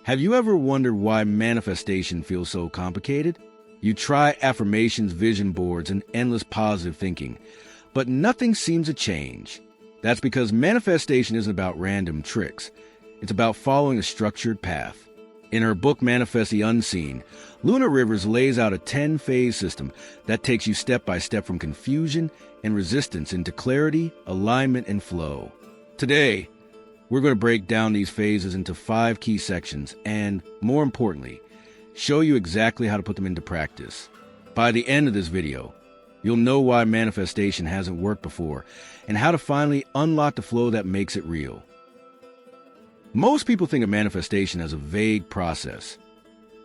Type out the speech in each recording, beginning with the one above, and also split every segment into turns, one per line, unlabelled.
Have you ever wondered why manifestation feels so complicated? You try affirmations, vision boards, and endless positive thinking, but nothing seems to change. That's because manifestation isn't about random tricks. It's about following a structured path. In her book, Manifest the Unseen, Luna Rivers lays out a 10-phase system that takes you step by step from confusion and resistance into clarity, alignment, and flow. Today, we're going to break down these phases into 5 key sections and, more importantly, show you exactly how to put them into practice. By the end of this video, you'll know why manifestation hasn't worked before and how to finally unlock the flow that makes it real. Most people think of manifestation as a vague process.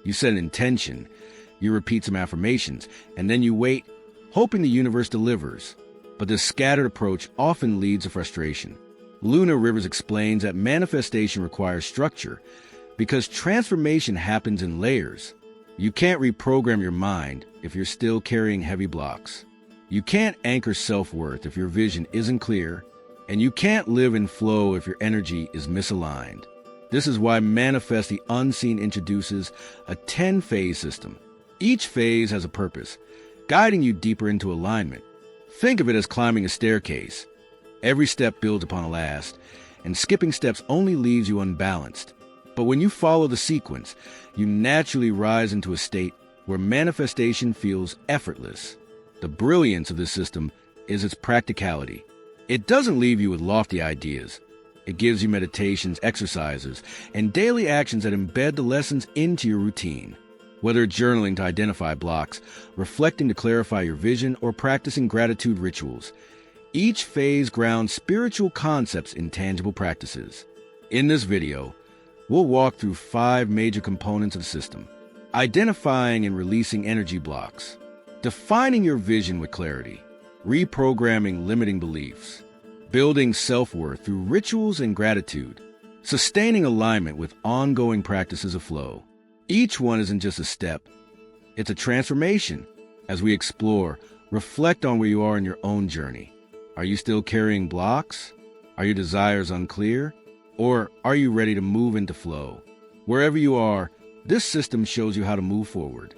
You set an intention, you repeat some affirmations, and then you wait, hoping the universe delivers. But this scattered approach often leads to frustration. Luna Rivers explains that manifestation requires structure because transformation happens in layers. You can't reprogram your mind if you're still carrying heavy blocks. You can't anchor self-worth if your vision isn't clear, and you can't live in flow if your energy is misaligned. This is why Manifest the Unseen introduces a 10-phase system. Each phase has a purpose, guiding you deeper into alignment. Think of it as climbing a staircase. Every step builds upon the last, and skipping steps only leaves you unbalanced. But when you follow the sequence, you naturally rise into a state where manifestation feels effortless. The brilliance of this system is its practicality. It doesn't leave you with lofty ideas. It gives you meditations, exercises, and daily actions that embed the lessons into your routine. Whether journaling to identify blocks, reflecting to clarify your vision, or practicing gratitude rituals, each phase grounds spiritual concepts in tangible practices. In this video, we'll walk through 5 major components of the system: identifying and releasing energy blocks, defining your vision with clarity, reprogramming limiting beliefs, building self-worth through rituals and gratitude, sustaining alignment with ongoing practices of flow. Each one isn't just a step, it's a transformation. As we explore, reflect on where you are in your own journey. Are you still carrying blocks? Are your desires unclear? Or are you ready to move into flow? Wherever you are, this system shows you how to move forward.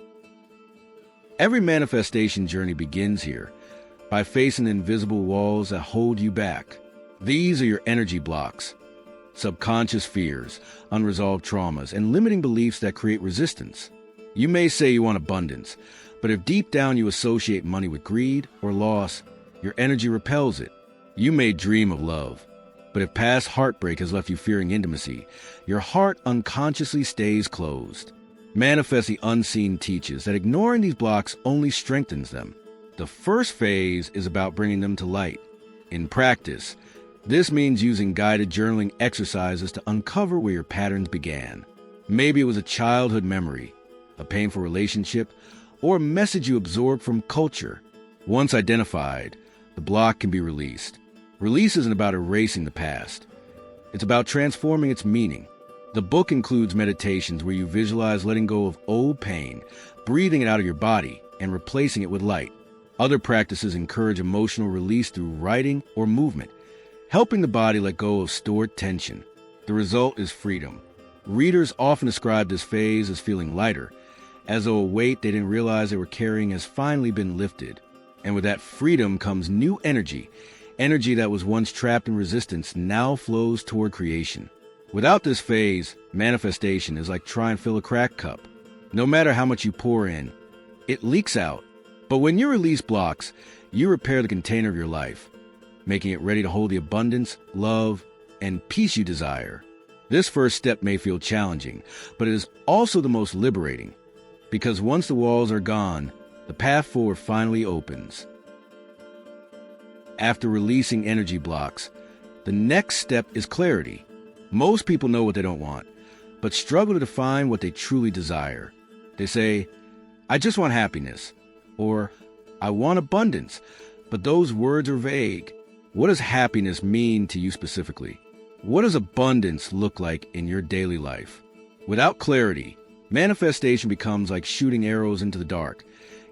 Every manifestation journey begins here, by facing the invisible walls that hold you back. These are your energy blocks, subconscious fears, unresolved traumas, and limiting beliefs that create resistance. You may say you want abundance, but if deep down you associate money with greed or loss, your energy repels it. You may dream of love, but if past heartbreak has left you fearing intimacy, your heart unconsciously stays closed. Manifest the Unseen teaches that ignoring these blocks only strengthens them. The first phase is about bringing them to light. In practice, this means using guided journaling exercises to uncover where your patterns began. Maybe it was a childhood memory, a painful relationship, or a message you absorbed from culture. Once identified, the block can be released. Release isn't about erasing the past. It's about transforming its meaning. The book includes meditations where you visualize letting go of old pain, breathing it out of your body, and replacing it with light. Other practices encourage emotional release through writing or movement, helping the body let go of stored tension. The result is freedom. Readers often describe this phase as feeling lighter, as though a weight they didn't realize they were carrying has finally been lifted. And with that freedom comes new energy. Energy that was once trapped in resistance now flows toward creation. Without this phase, manifestation is like trying to fill a cracked cup. No matter how much you pour in, it leaks out. But when you release blocks, you repair the container of your life, making it ready to hold the abundance, love, and peace you desire. This first step may feel challenging, but it is also the most liberating, because once the walls are gone, the path forward finally opens. After releasing energy blocks, the next step is clarity. Most people know what they don't want, but struggle to define what they truly desire. They say, "I just want happiness," or "I want abundance," but those words are vague. What does happiness mean to you specifically? What does abundance look like in your daily life? Without clarity, manifestation becomes like shooting arrows into the dark.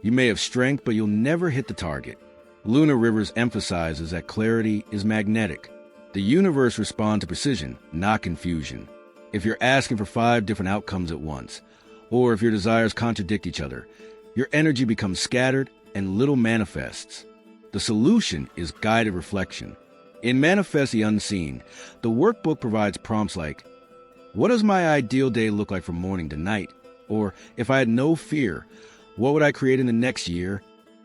You may have strength, but you'll never hit the target. Luna Rivers emphasizes that clarity is magnetic. The universe responds to precision, not confusion. If you're asking for 5 different outcomes at once, or if your desires contradict each other, your energy becomes scattered and little manifests. The solution is guided reflection. In Manifest the Unseen, the workbook provides prompts like, what does my ideal day look like from morning to night? Or, if I had no fear, what would I create in the next year?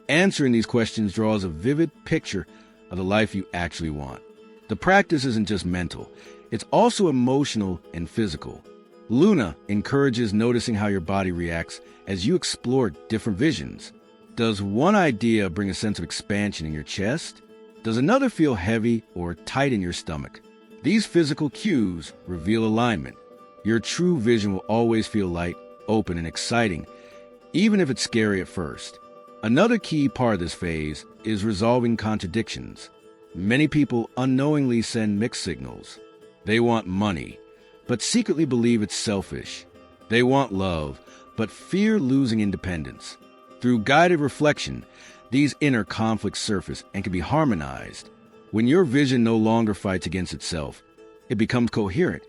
Answering these questions draws a vivid picture of the life you actually want. The practice isn't just mental, it's also emotional and physical. Luna encourages noticing how your body reacts as you explore different visions. Does one idea bring a sense of expansion in your chest? Does another feel heavy or tight in your stomach? These physical cues reveal alignment. Your true vision will always feel light, open, and exciting, even if it's scary at first. Another key part of this phase is resolving contradictions. Many people unknowingly send mixed signals. They want money, but secretly believe it's selfish. They want love, but fear losing independence. Through guided reflection, these inner conflicts surface and can be harmonized. When your vision no longer fights against itself, it becomes coherent,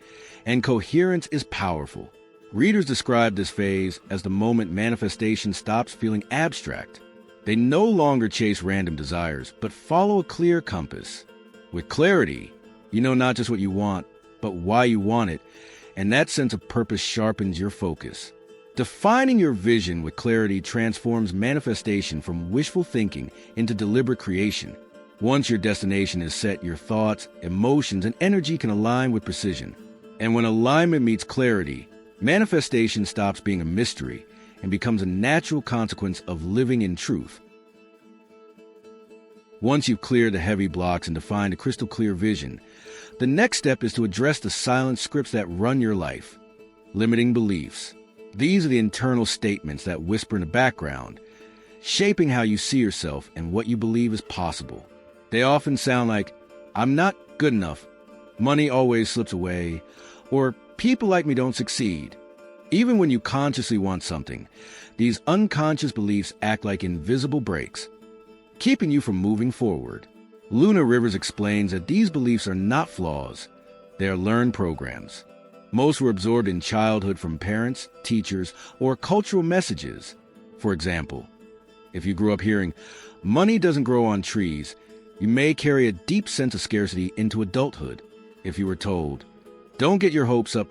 and coherence is powerful. Readers describe this phase as the moment manifestation stops feeling abstract. They no longer chase random desires, but follow a clear compass. With clarity, you know not just what you want, but why you want it, and that sense of purpose sharpens your focus. Defining your vision with clarity transforms manifestation from wishful thinking into deliberate creation. Once your destination is set, your thoughts, emotions, and energy can align with precision. And when alignment meets clarity, manifestation stops being a mystery and becomes a natural consequence of living in truth. Once you've cleared the heavy blocks and defined a crystal clear vision, the next step is to address the silent scripts that run your life. Limiting beliefs. These are the internal statements that whisper in the background, shaping how you see yourself and what you believe is possible. They often sound like, I'm not good enough, money always slips away, or people like me don't succeed. Even when you consciously want something, these unconscious beliefs act like invisible brakes, keeping you from moving forward. Luna Rivers explains that these beliefs are not flaws, they are learned programs. Most were absorbed in childhood from parents, teachers, or cultural messages. For example, if you grew up hearing, money doesn't grow on trees, you may carry a deep sense of scarcity into adulthood. If you were told, don't get your hopes up,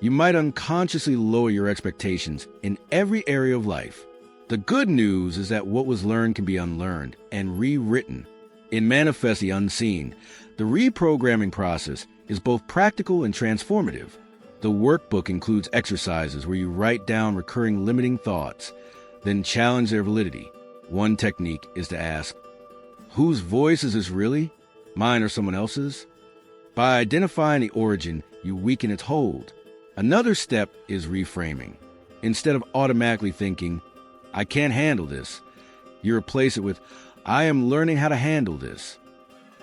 you might unconsciously lower your expectations in every area of life. The good news is that what was learned can be unlearned and rewritten. In Manifest the Unseen, the reprogramming process is both practical and transformative. The workbook includes exercises where you write down recurring limiting thoughts, then challenge their validity. One technique is to ask, whose voice is this really? Mine or someone else's? By identifying the origin, you weaken its hold. Another step is reframing. Instead of automatically thinking, I can't handle this, you replace it with, I am learning how to handle this.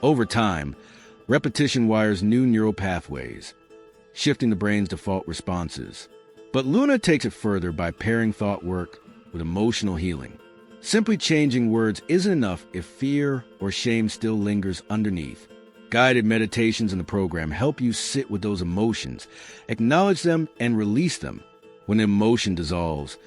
Over time, repetition wires new neural pathways, shifting the brain's default responses. But Luna takes it further by pairing thought work with emotional healing. Simply changing words isn't enough if fear or shame still lingers underneath. Guided meditations in the program help you sit with those emotions, acknowledge them, and release them. When emotion dissolves,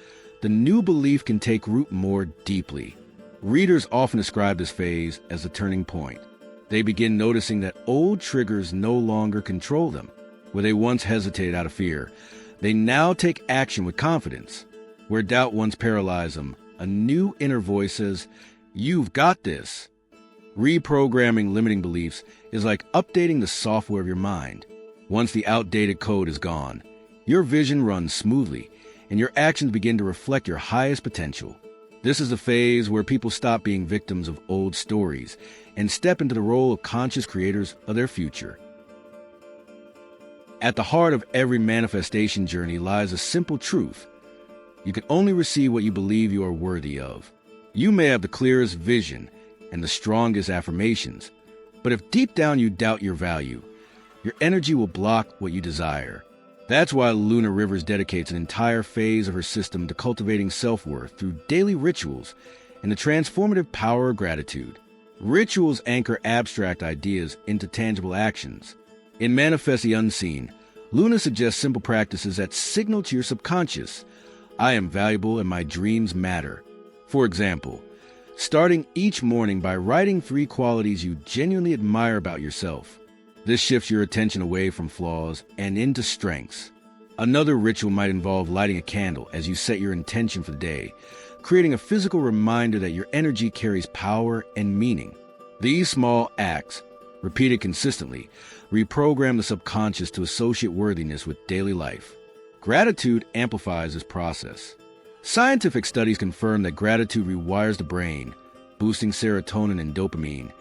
the new belief can take root more deeply. Readers often describe this phase as the turning point. They begin noticing that old triggers no longer control them. Where they once hesitated out of fear, they now take action with confidence. Where doubt once paralyzed them, a new inner voice says, you've got this. Reprogramming limiting beliefs is like updating the software of your mind. Once the outdated code is gone, your vision runs smoothly, and your actions begin to reflect your highest potential. This is the phase where people stop being victims of old stories and step into the role of conscious creators of their future. At the heart of every manifestation journey lies a simple truth. You can only receive what you believe you are worthy of. You may have the clearest vision and the strongest affirmations, but if deep down you doubt your value, your energy will block what you desire. That's why Luna Rivers dedicates an entire phase of her system to cultivating self-worth through daily rituals and the transformative power of gratitude. Rituals anchor abstract ideas into tangible actions. In Manifest the Unseen, Luna suggests simple practices that signal to your subconscious, I am valuable and my dreams matter. For example, starting each morning by writing 3 qualities you genuinely admire about yourself. This shifts your attention away from flaws and into strengths. Another ritual might involve lighting a candle as you set your intention for the day, creating a physical reminder that your energy carries power and meaning. These small acts, repeated consistently, reprogram the subconscious to associate worthiness with daily life. Gratitude amplifies this process. Scientific studies confirm that gratitude rewires the brain, boosting serotonin and dopamine,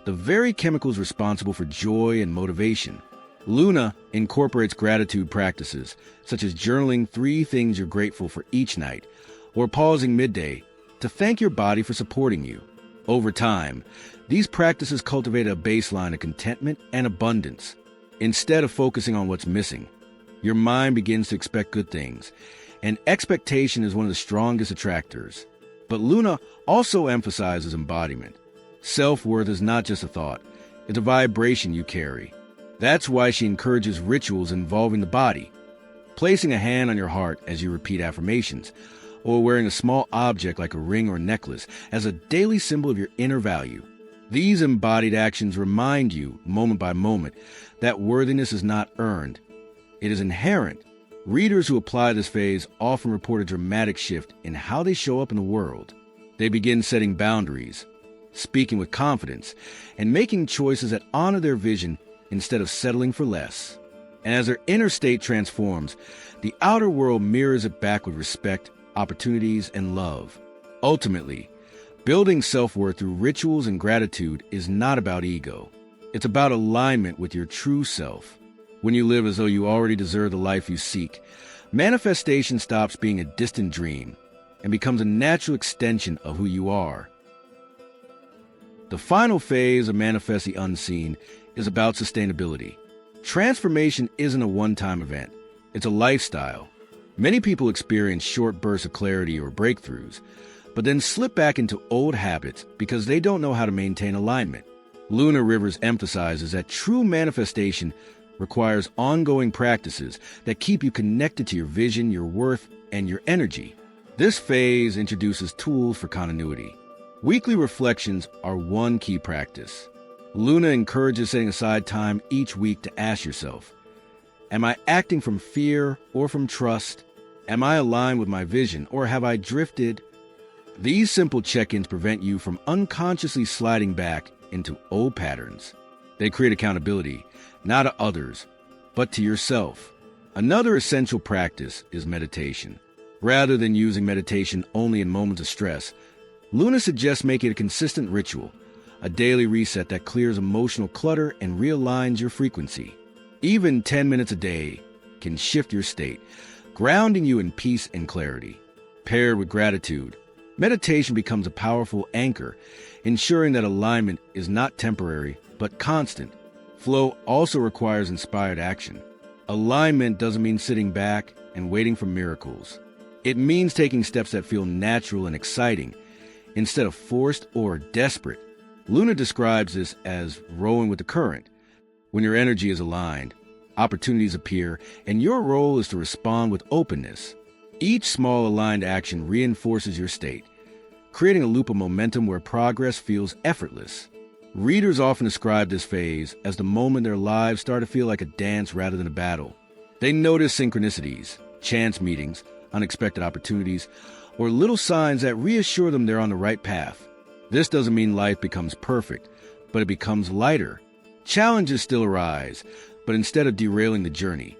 the very chemicals responsible for joy and motivation. Luna incorporates gratitude practices, such as journaling 3 things you're grateful for each night, or pausing midday to thank your body for supporting you. Over time, these practices cultivate a baseline of contentment and abundance. Instead of focusing on what's missing, your mind begins to expect good things, and expectation is one of the strongest attractors. But Luna also emphasizes embodiment. Self-worth is not just a thought, it's a vibration you carry. That's why she encourages rituals involving the body, placing a hand on your heart as you repeat affirmations, or wearing a small object like a ring or necklace as a daily symbol of your inner value. These embodied actions remind you, moment by moment, that worthiness is not earned. It is inherent. Readers who apply this phase often report a dramatic shift in how they show up in the world. They begin setting boundaries, speaking with confidence, and making choices that honor their vision instead of settling for less. And as their inner state transforms, the outer world mirrors it back with respect, opportunities, and love. Ultimately, building self-worth through rituals and gratitude is not about ego. It's about alignment with your true self. When you live as though you already deserve the life you seek, manifestation stops being a distant dream and becomes a natural extension of who you are. The final phase of Manifest the Unseen is about sustainability. Transformation isn't a one-time event. It's a lifestyle. Many people experience short bursts of clarity or breakthroughs, but then slip back into old habits because they don't know how to maintain alignment. Luna Rivers emphasizes that true manifestation requires ongoing practices that keep you connected to your vision, your worth, and your energy. This phase introduces tools for continuity. Weekly reflections are one key practice. Luna encourages setting aside time each week to ask yourself, am I acting from fear or from trust? Am I aligned with my vision or have I drifted? These simple check-ins prevent you from unconsciously sliding back into old patterns. They create accountability, not to others, but to yourself. Another essential practice is meditation. Rather than using meditation only in moments of stress, Luna suggests making it a consistent ritual, a daily reset that clears emotional clutter and realigns your frequency. Even 10 minutes a day can shift your state, grounding you in peace and clarity. Paired with gratitude, meditation becomes a powerful anchor, ensuring that alignment is not temporary but constant. Flow also requires inspired action. Alignment doesn't mean sitting back and waiting for miracles. It means taking steps that feel natural and exciting, instead of forced or desperate. Luna describes this as rowing with the current. When your energy is aligned, opportunities appear, and your role is to respond with openness. Each small aligned action reinforces your state, creating a loop of momentum where progress feels effortless. Readers often describe this phase as the moment their lives start to feel like a dance rather than a battle. They notice synchronicities, chance meetings, unexpected opportunities, or little signs that reassure them they're on the right path. This doesn't mean life becomes perfect, but it becomes lighter. Challenges still arise, but instead of derailing the journey,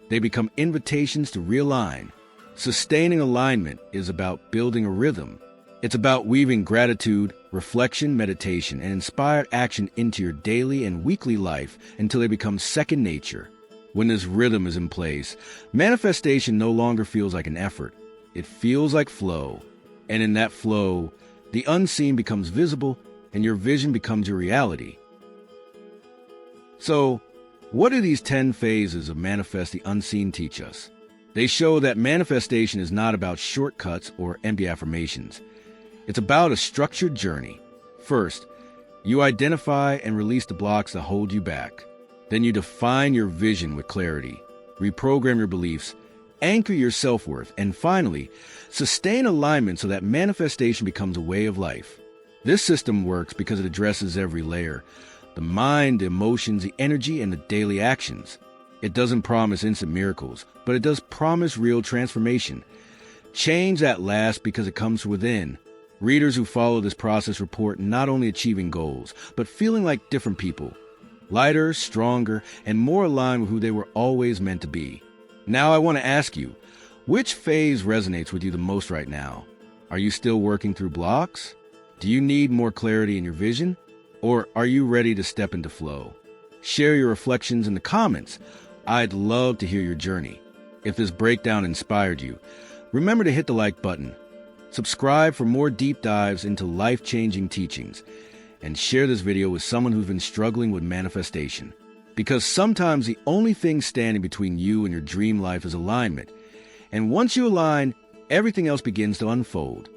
they become invitations to realign. Sustaining alignment is about building a rhythm. It's about weaving gratitude, reflection, meditation, and inspired action into your daily and weekly life until they become second nature. When this rhythm is in place, manifestation no longer feels like an effort. It feels like flow. And in that flow, the unseen becomes visible and your vision becomes your reality. So, what do these 10 phases of Manifest the Unseen teach us? They show that manifestation is not about shortcuts or empty affirmations. It's about a structured journey. First, you identify and release the blocks that hold you back. Then you define your vision with clarity, reprogram your beliefs, anchor your self-worth, and finally, sustain alignment so that manifestation becomes a way of life. This system works because it addresses every layer: the mind, the emotions, the energy, and the daily actions. It doesn't promise instant miracles, but it does promise real transformation. Change that lasts because it comes from within. Readers who follow this process report not only achieving goals, but feeling like different people. Lighter, stronger, and more aligned with who they were always meant to be. Now I want to ask you, which phase resonates with you the most right now? Are you still working through blocks? Do you need more clarity in your vision? Or are you ready to step into flow? Share your reflections in the comments. I'd love to hear your journey. If this breakdown inspired you, remember to hit the like button. Subscribe for more deep dives into life-changing teachings. And share this video with someone who's been struggling with manifestation. Because sometimes the only thing standing between you and your dream life is alignment. And once you align, everything else begins to unfold.